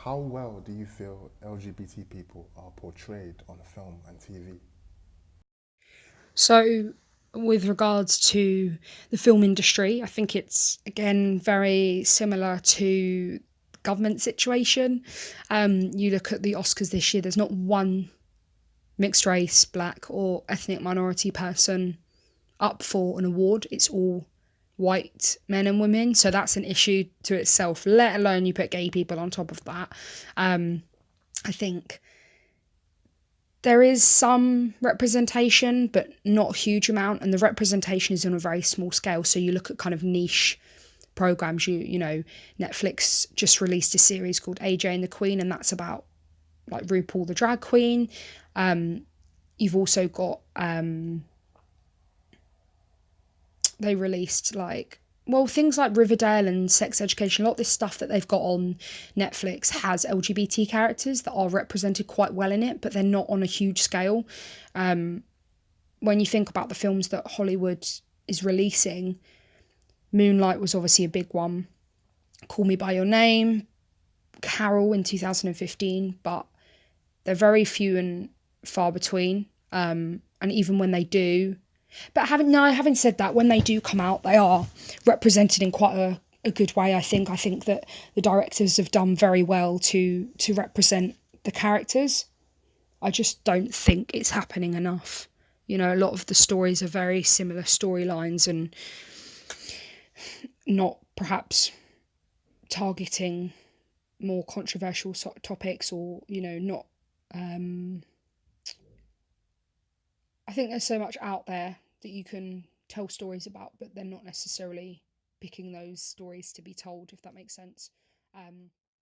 How well do you feel LGBT people are portrayed on film and TV? So, with regards to the film industry, I think it's again very similar to government situation. You look at the Oscars this year, there's not one mixed race, black, or ethnic minority person up for an award. It's all white men and women. So that's an issue to itself, let alone you put gay people on top of that. I think there is some representation, but not a huge amount, and the representation is on a very small scale. So you look at kind of niche programs. You know, Netflix just released a series called AJ and the Queen, and that's about like RuPaul the drag queen. You've also got they released like, well, things like Riverdale and Sex Education, a lot of this stuff that they've got on Netflix has LGBT characters that are represented quite well in it, but they're not on a huge scale. When you think about the films that Hollywood is releasing, Moonlight was obviously a big one. Call Me By Your Name, Carol in 2015, but they're very few and far between. And even when they do, but having said that, when they do come out, they are represented in quite a good way. I think that the directors have done very well to represent the characters. I just don't think it's happening enough. You know, a lot of the stories are very similar storylines and not perhaps targeting more controversial topics, or not. Um, I think there's so much out there that you can tell stories about, but they're not necessarily picking those stories to be told, if that makes sense.